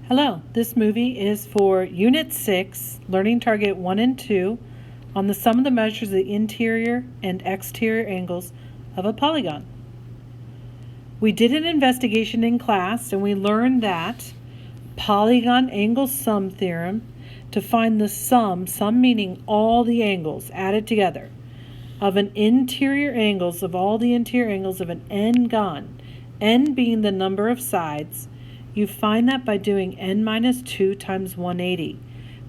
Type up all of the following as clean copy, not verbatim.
Hello, this movie is for Unit 6, Learning Target 1 and 2, on the sum of the measures of the interior and exterior angles of a polygon. We did an investigation in class and we learned that polygon angle sum theorem, to find the sum meaning all the angles added together, of an interior angles of all the interior angles of an n-gon, n being the number of sides. You find that by doing n minus 2 times 180,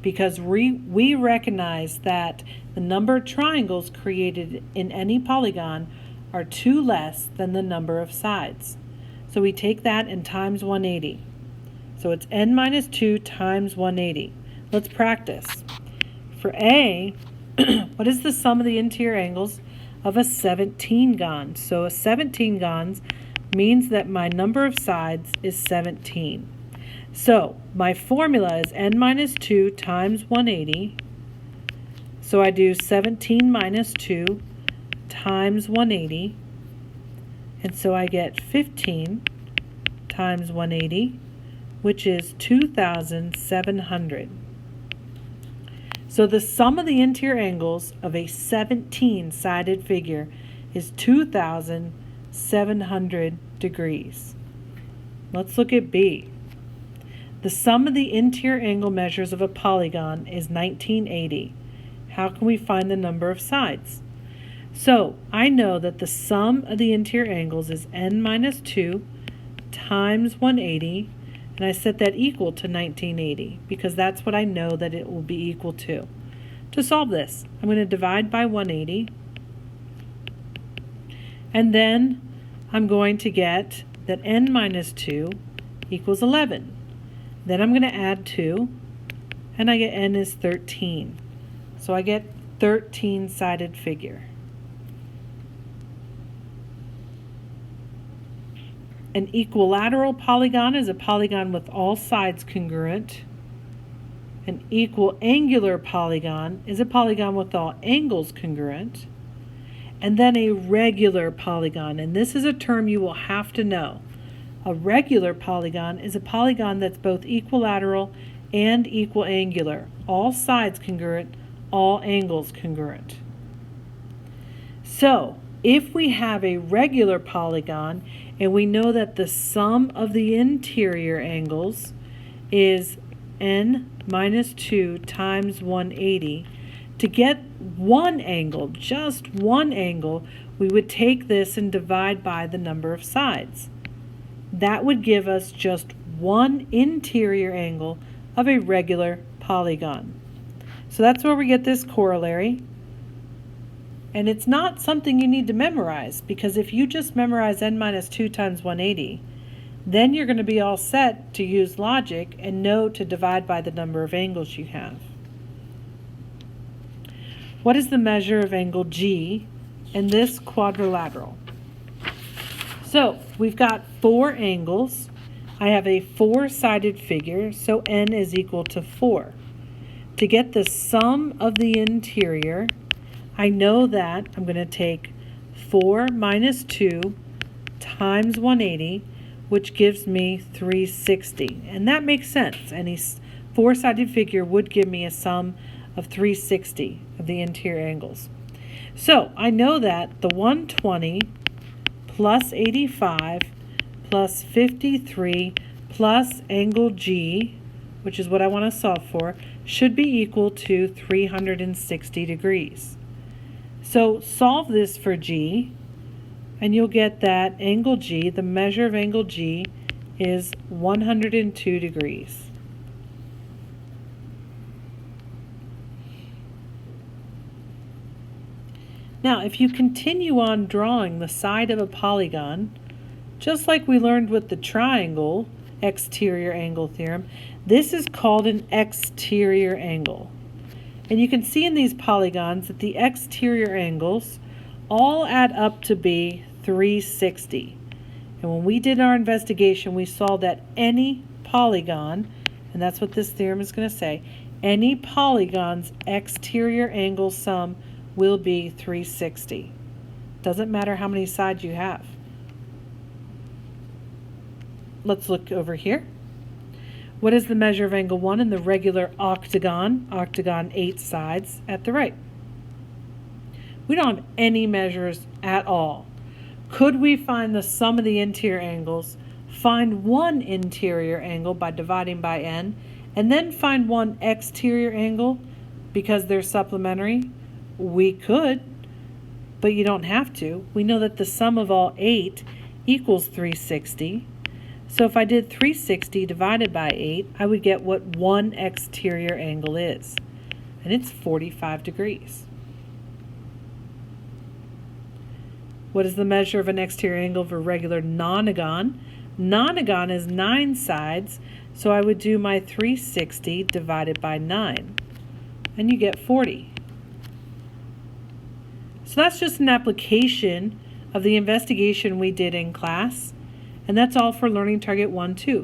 because we recognize that the number of triangles created in any polygon are 2 less than the number of sides. So we take that and times 180. So it's n minus 2 times 180. Let's practice. For A, what is the sum of the interior angles of a 17-gon? So a 17-gons means that my number of sides is 17. So my formula is n minus 2 times 180. So I do 17 minus 2 times 180. And so I get 15 times 180, which is 2,700. So the sum of the interior angles of a 17-sided figure is 2,700 degrees. Let's look at B. The sum of the interior angle measures of a polygon is 1980. How can we find the number of sides? So I know that the sum of the interior angles is n minus 2 times 180, and I set that equal to 1980 because that's what I know that it will be equal to. To solve this, I'm going to divide by 180, and then I'm going to get that n minus 2 equals 11. Then I'm going to add 2, and I get n is 13. So I get 13-sided figure. An equilateral polygon is a polygon with all sides congruent. An equal angular polygon is a polygon with all angles congruent. And then a regular polygon, and this is a term you will have to know. A regular polygon is a polygon that's both equilateral and equal angular, all sides congruent, all angles congruent. So, if we have a regular polygon and we know that the sum of the interior angles is n minus 2 times 180, to get one angle, just one angle, we would take this and divide by the number of sides. That would give us just one interior angle of a regular polygon. So that's where we get this corollary. And it's not something you need to memorize, because if you just memorize n minus 2 times 180, then you're going to be all set to use logic and know to divide by the number of angles you have. What is the measure of angle G in this quadrilateral? So we've got 4 angles. I have a 4-sided figure, so n is equal to 4. To get the sum of the interior, I know that I'm going to take 4 minus 2 times 180, which gives me 360. And that makes sense. Any 4-sided figure would give me a sum of 360 of the interior angles. So I know that the 120 plus 85 plus 53 plus angle G, which is what I want to solve for, should be equal to 360 degrees. So solve this for G, and you'll get that angle G, the measure of angle G, is 102 degrees. Now, if you continue on drawing the side of a polygon, just like we learned with the triangle exterior angle theorem, this is called an exterior angle. And you can see in these polygons that the exterior angles all add up to be 360. And when we did our investigation, we saw that any polygon, and that's what this theorem is going to say, any polygon's exterior angle sum will be 360. Doesn't matter how many sides you have. Let's look over here. What is the measure of angle 1 in the regular octagon? Octagon 8 sides at the right. We don't have any measures at all. Could we find the sum of the interior angles, find one interior angle by dividing by n, and then find one exterior angle because they're supplementary? We could, but you don't have to. We know that the sum of all 8 equals 360. So if I did 360 divided by 8, I would get what one exterior angle is, and it's 45 degrees. What is the measure of an exterior angle of a regular nonagon? Nonagon is 9 sides, so I would do my 360 divided by 9, and you get 40. So that's just an application of the investigation we did in class, and that's all for Learning Target 1-2.